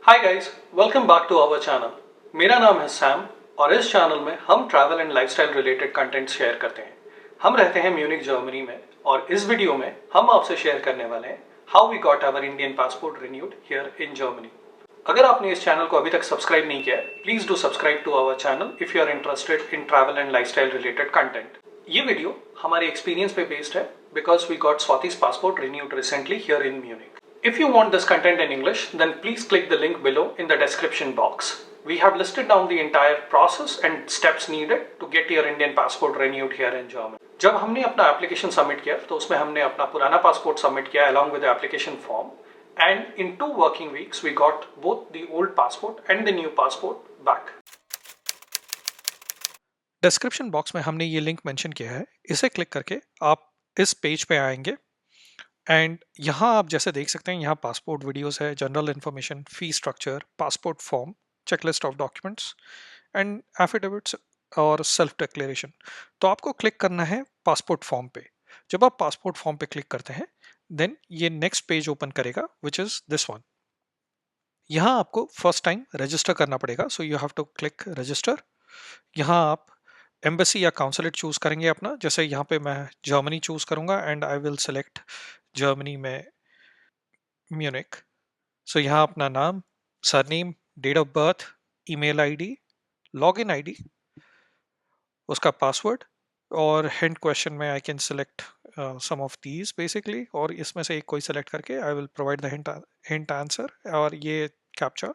Hi guys, welcome back to our channel. मेरा नाम है सैम और इस चैनल में हम travel and lifestyle related content share करते हैं। हम रहते हैं म्यूनिक जर्मनी में और इस वीडियो में हम आपसे शेयर करने वाले हैं how we got our Indian passport renewed here in Germany. अगर आपने इस चैनल को अभी तक सब्सक्राइब नहीं किया है, please do subscribe to our channel if you are interested in travel and lifestyle related content. ये वीडियो हमारे एक्सपीरियंस पे बेस्ड है because we got Swati's passport renewed recently here in Munich. If you want this content in English, then please click the link below in the description box. We have listed down the entire process and steps needed to get your Indian passport renewed here in Germany. जब हमने अपना application submit किया तो उसमें हमने अपना पुराना passport submit किया along with the application form, and in 2 working weeks we got both the old passport and the new passport back. Description box में हमने ये लिंक मेंशन किया है, इसे क्लिक करके आप इस पेज पे आएंगे एंड यहाँ आप जैसे देख सकते हैं यहाँ पासपोर्ट वीडियोस है, general information, fee structure, passport form, checklist of documents and affidavits और सेल्फ डिक्लेरेशन। तो आपको क्लिक करना है पासपोर्ट फॉर्म पे। जब आप पासपोर्ट फॉर्म पे क्लिक करते हैं देन ये नेक्स्ट पेज ओपन करेगा विच इज दिस वन। यहाँ आपको फर्स्ट टाइम रजिस्टर करना पड़ेगा, so you have to click register. यहाँ आप एम्बेसी या काउंसलेट चूज करेंगे अपना, जैसे यहाँ पे मैं जर्मनी चूज करूंगा and I will select Germany में म्यूनिक। सो यहाँ अपना नाम, surname, date of birth, email ID, login ID, उसका पासवर्ड और हिंट क्वेश्चन में I can select some of these basically, और इसमें से एक कोई सेलेक्ट करके I will provide the hint answer और ये कैप्चा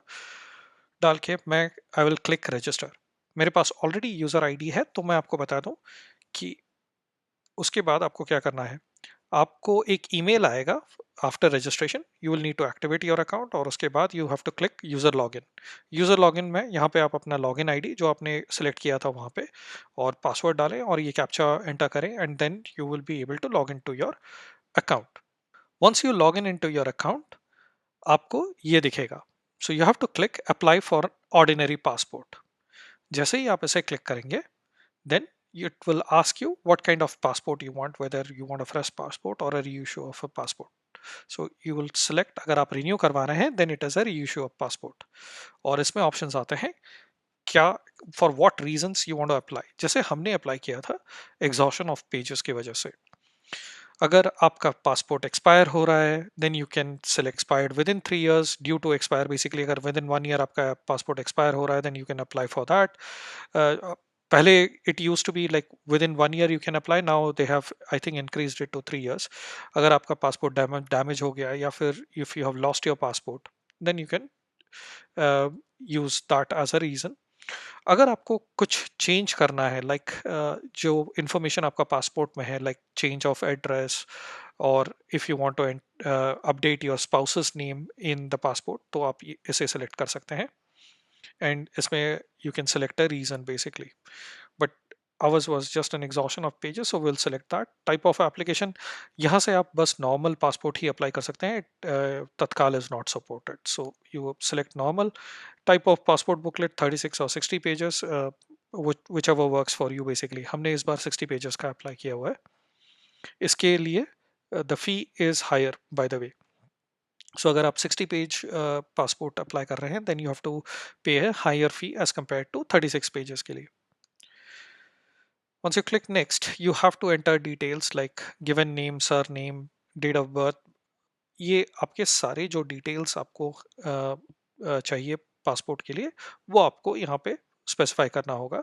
डाल के मैं आई विल क्लिक रजिस्टर। मेरे पास ऑलरेडी यूज़र आईडी है तो मैं आपको बता दूं कि उसके बाद आपको क्या करना है। आपको एक ईमेल आएगा after registration, you will need to activate your account और उसके बाद you have to click user login. User login में यहाँ पे आप अपना लॉगिन आईडी जो आपने सेलेक्ट किया था वहाँ पे और पासवर्ड डालें और ये कैप्चा एंटर करें and then you will be able to log in to your account. Once you log in to your account आपको ये दिखेगा, so you have to click apply for ordinary passport. जैसे ही आप इसे क्लिक करेंगे then it will ask you what kind of passport you want, whether you want a fresh passport or a reissue of a passport. So you will select, अगर आप renew करवा रहे हैं then it is a reissue of passport। और इसमें options आते हैं क्या for what reasons you want to apply। जैसे हमने अप्लाई किया था exhaustion of pages की वजह से। अगर आपका पासपोर्ट एक्सपायर हो रहा है then you can select expired within 3 years due to expire. Basically अगर विद इन 1 year आपका पासपोर्ट एक्सपायर हो रहा है then you can apply for that. पहले it use to be like within 1 year you can apply, now they have I think increased it to 3 years। अगर आपका passport damage हो गया या फिर if you have lost your passport then you can use that as a reason. अगर आपको कुछ change करना है लाइक जो इंफॉर्मेशन आपका पासपोर्ट में है लाइक चेंज ऑफ एड्रेस और if you want to update your spouse's name in the passport तो आप इसे सेलेक्ट कर सकते हैं एंड इसमें you can select a reason basically, but ours was just an exhaustion of pages so we'll select that type of application। यहाँ से आप बस normal passport ही apply कर सकते हैं, तत्काल is not supported, so you select normal type of passport booklet 36 or 60 pages, whichever works for you basically। हमने इस बार 60 pages का apply किया हुआ है। इसके लिए the fee is higher by the way, so अगर आप 60 पेज पासपोर्ट अप्लाई कर रहे हैं then you have to pay a higher fee as compared to 36 pages के लिए। Once you click next, you have to enter details like given name, surname, date of birth। ये आपके सारे जो details आपको चाहिए पासपोर्ट के लिए वो आपको यहाँ पे स्पेसिफाई करना होगा।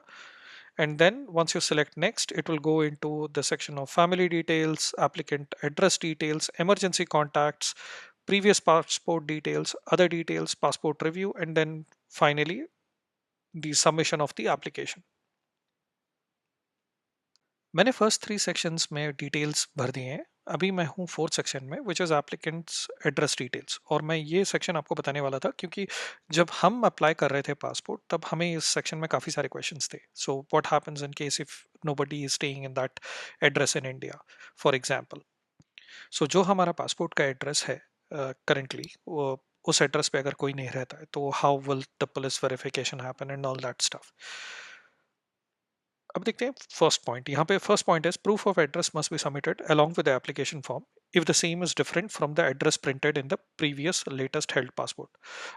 And then once you select next, it will go into the section of family details, applicant address details, emergency contacts, previous passport details, other details, passport review, and then finally the submission of the application। मैंने first 3 sections में details भर दिए हैं, अभी मैं हूँ 4th section में which is applicants address details. और मैं ये सेक्शन आपको बताने वाला था क्योंकि जब हम अप्लाई कर रहे थे पासपोर्ट तब हमें इस सेक्शन में काफ़ी सारे क्वेश्चंस थे। So what happens in case if nobody is staying in that address in India for example. So जो हमारा पासपोर्ट का एड्रेस है करेंटली वो उस एड्रेस पे अगर कोई नहीं रहता है तो how will the police verification happen and all that stuff. अब देखते हैं फर्स्ट पॉइंट। यहाँ पे फर्स्ट पॉइंट है proof of address must be submitted along with the application form if the same is different from the address printed in the previous latest held passport.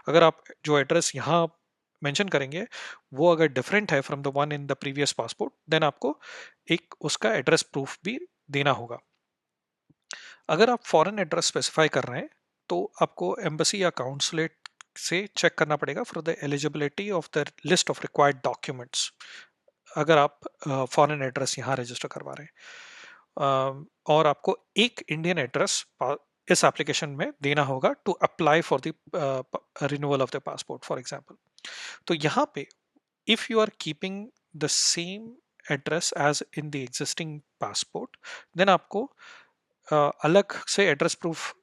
अगर आप जो address यहाँ mention करेंगे वो अगर डिफरेंट है from the one in the previous passport, then आपको एक उसका एड्रेस प्रूफ भी देना होगा। अगर आप फॉरेन एड्रेस स्पेसिफाई कर रहे हैं तो आपको एम्बेसी या काउंसुलेट से चेक करना पड़ेगा for the eligibility of the list of required documents, अगर आप फॉरेन एड्रेस यहाँ रजिस्टर करवा रहे हैं। और आपको एक इंडियन एड्रेस इस एप्लीकेशन में देना होगा to apply for the renewal of the passport for example. तो यहाँ पे if you are keeping the same address as in the existing passport, then आपको अलग से एड्रेस प्रूफ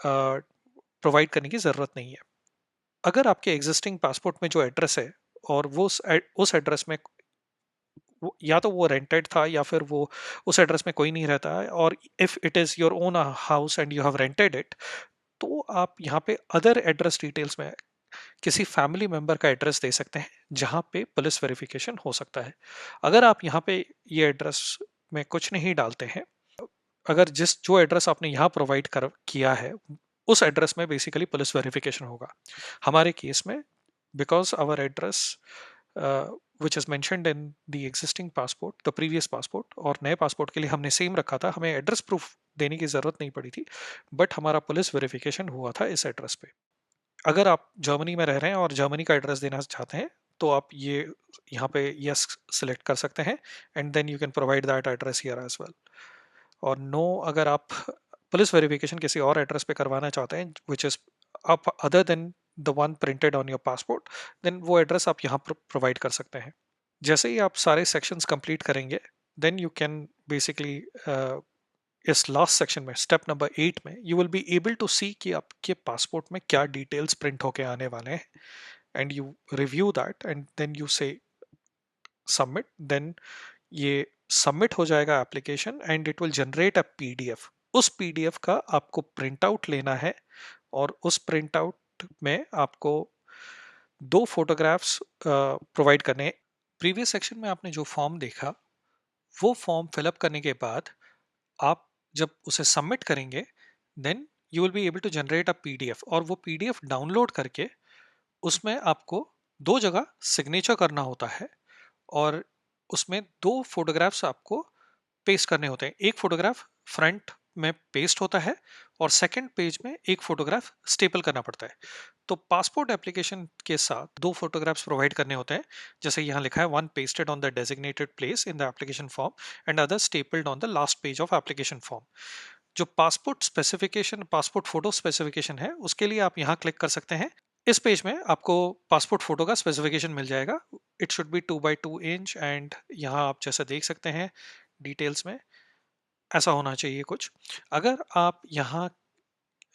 प्रोवाइड करने की ज़रूरत नहीं है। अगर आपके एग्जिस्टिंग पासपोर्ट में जो एड्रेस है और वो उस एड्रेस में या तो वो रेंटेड था या फिर वो उस एड्रेस में कोई नहीं रहता है, और if it is your own house and you have rented it, तो आप यहाँ पे अदर एड्रेस डिटेल्स में किसी फैमिली मेंबर का एड्रेस दे सकते हैं जहाँ पे पुलिस वेरिफिकेशन हो सकता है। अगर आप यहाँ पे ये एड्रेस में कुछ नहीं डालते हैं, अगर जो एड्रेस आपने यहाँ प्रोवाइड कर किया है उस एड्रेस में बेसिकली पुलिस वेरिफिकेशन होगा। हमारे केस में because our address which is mentioned in the existing passport, the previous passport, और नए पासपोर्ट के लिए हमने सेम रखा था, हमें एड्रेस प्रूफ देने की ज़रूरत नहीं पड़ी थी, बट हमारा पुलिस वेरिफिकेशन हुआ था इस एड्रेस पे। अगर आप जर्मनी में रह रहे हैं और जर्मनी का एड्रेस देना चाहते हैं तो आप ये यहाँ पे यस सिलेक्ट कर सकते हैं and then you can provide that address here as well. और नो, अगर आप पुलिस वेरिफिकेशन किसी और एड्रेस पे करवाना चाहते हैं विच इज़ आप other than the one printed on your passport, then वो एड्रेस आप यहाँ प्रोवाइड कर सकते हैं। जैसे ही आप सारे सेक्शंस कंप्लीट करेंगे, देन यू कैन बेसिकली इस लास्ट सेक्शन में स्टेप नंबर 8 में you will be able to see कि आपके पासपोर्ट में क्या डिटेल्स प्रिंट होके आने वाले हैं, and you review that and then you say submit. Then ये सबमिट हो जाएगा application and it will generate a PDF. उस पीडीएफ का आपको प्रिंट आउट लेना है और उस प्रिंट आउट में आपको 2 फोटोग्राफ्स प्रोवाइड करने हैं। प्रीवियस सेक्शन में आपने जो फॉर्म देखा वो फॉर्म फिलअप करने के बाद आप जब उसे सबमिट करेंगे, then you will be able to generate a PDF, और वो पीडीएफ डाउनलोड करके उसमें आपको 2 जगह सिग्नेचर करना होता है और उसमें 2 फोटोग्राफ्स आपको पेस्ट करने होते हैं। एक फोटोग्राफ फ्रंट में पेस्ट होता है और सेकंड पेज में एक फोटोग्राफ स्टेपल करना पड़ता है। तो पासपोर्ट एप्लीकेशन के साथ 2 फोटोग्राफ्स प्रोवाइड करने होते हैं, जैसे यहाँ लिखा है, one pasted on the designated place in the application form and other stapled on the last page of application form. जो passport specification, passport photo specification है, उसके लिए आप यहाँ क्लिक कर सकते हैं। इस पेज में आपको पासपोर्ट फोटो का स्पेसिफिकेशन मिल जाएगा। It should be 2x2 inch and यहाँ आप जैसा देख सकते हैं डिटेल्स में ऐसा होना चाहिए कुछ। अगर आप यहाँ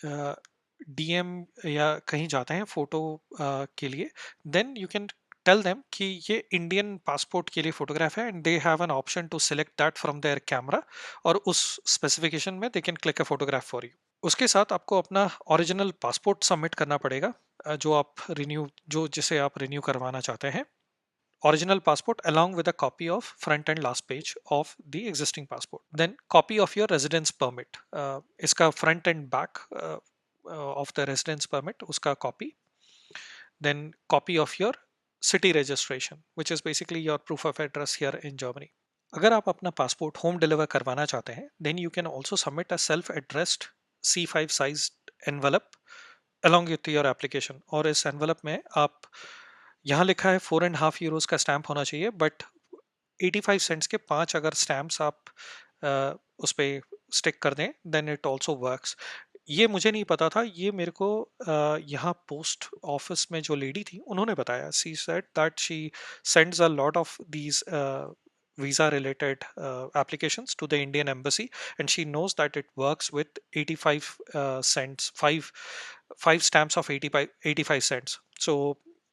डीएम या कहीं जाते हैं फोटो के लिए, then you can tell them कि ये इंडियन पासपोर्ट के लिए फोटोग्राफ है and they have an option to select that from their camera, और उस स्पेसिफिकेशन में they can click a photograph for you. उसके साथ आपको अपना ओरिजिनल पासपोर्ट सबमिट करना पड़ेगा, जो जिसे आप रिन्यू करवाना चाहते हैं। Original passport along with a copy of front and last page of the existing passport. Then copy of your residence permit. इसका front and back of the residence permit उसका copy. Then copy of your city registration, which is basically your proof of address here in Germany. अगर आप अपना passport home deliver करवाना चाहते हैं, then you can also submit a self-addressed C5 sized envelope along with your application. और इस envelope में आप, यहाँ लिखा है 4.5 यूरोज का स्टैम्प होना चाहिए, बट 85 सेंट्स के 5 अगर स्टैम्प्स आप उस पर स्टिक कर दें, देन इट ऑल्सो वर्क्स। ये मुझे नहीं पता था, ये मेरे को यहाँ पोस्ट ऑफिस में जो लेडी थी उन्होंने बताया। She said that she sends a lot of these visa related applications to the Indian embassy, and she knows that it works with 85 cents, five stamps of 85 cents. So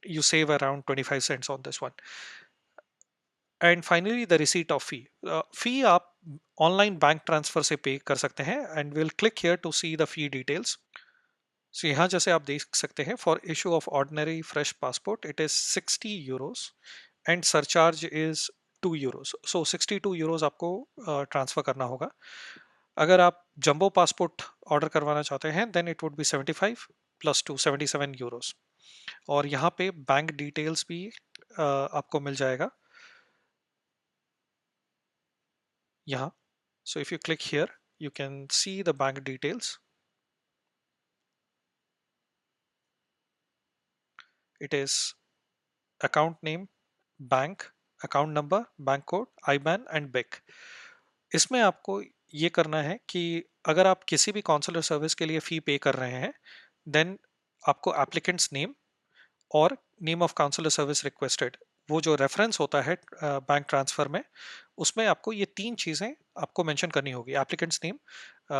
you save around 25 cents on this one. And finally the receipt of fee. Fee आप online bank transfer से pay कर सकते हैं and will click here to see the fee details. So यहाँ जैसे आप देख सकते हैं, for issue of ordinary fresh passport it is 60 euros and surcharge is 2 euros. So 62 euros आपको ट्रांसफर करना होगा। अगर आप जंबो पासपोर्ट ऑर्डर करवाना चाहते हैं then it would be 75 plus two 77 euros. और यहाँ पे बैंक डिटेल्स भी आपको मिल जाएगा यहाँ। So if you click here you can see the bank details. It is account name, bank, account number, bank code, IBAN and BIC। इसमें आपको ये करना है कि अगर आप किसी भी कॉन्सुलर सर्विस के लिए फी पे कर रहे हैं देन आपको एप्लीकेंट्स नेम और name of consular service requested, वो जो रेफरेंस होता है बैंक ट्रांसफर में, उसमें आपको ये तीन चीजें आपको मेंशन करनी होगी। Applicant's name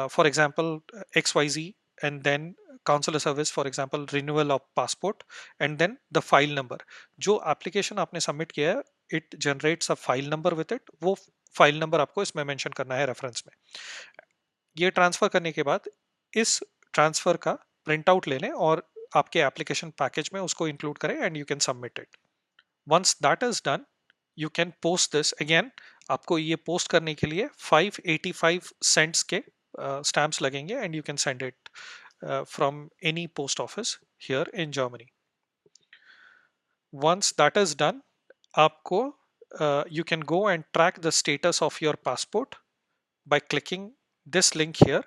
for example XYZ, and then consular service for example renewal of passport, and then the file number. जो एप्लीकेशन आपने सबमिट किया है it generates a file number with it, वो फाइल नंबर आपको इसमें mention करना है reference में। ये ट्रांसफर करने के बाद इस ट्रांसफर का प्रिंट आउट ले लें और आपके एप्लीकेशन पैकेज में उसको इंक्लूड करें and you can submit it. Once that is done you can post this again. आपको ये पोस्ट करने के लिए 585 सेंट्स के स्टैम्प्स लगेंगे and you can send it from any post office here in Germany. Once that is done आपको you can go and track the status of your passport by clicking this link here।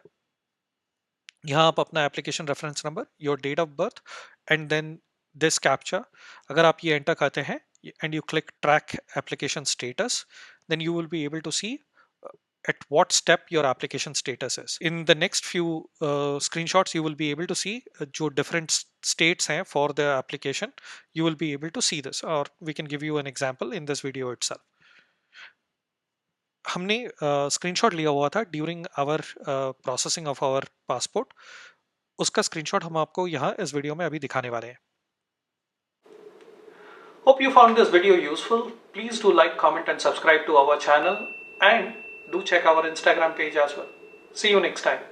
यहाँ आप अपना application reference number, your date of birth and then this captcha अगर आप ये enter करते हैं and you click track application status then you will be able to see at what step your application status is। in the next few screenshots you will be able to see जो different states हैं for the application, you will be able to see this, or we can give you an example in this video itself। हमने screenshot लिया हुआ था during our processing of our passport, उसका screenshot हम आपको यहाँ इस वीडियो में अभी दिखाने वाले हैं। Hope you found this video useful. Please do like, comment and subscribe to our channel and do check our Instagram page as well. See you next time.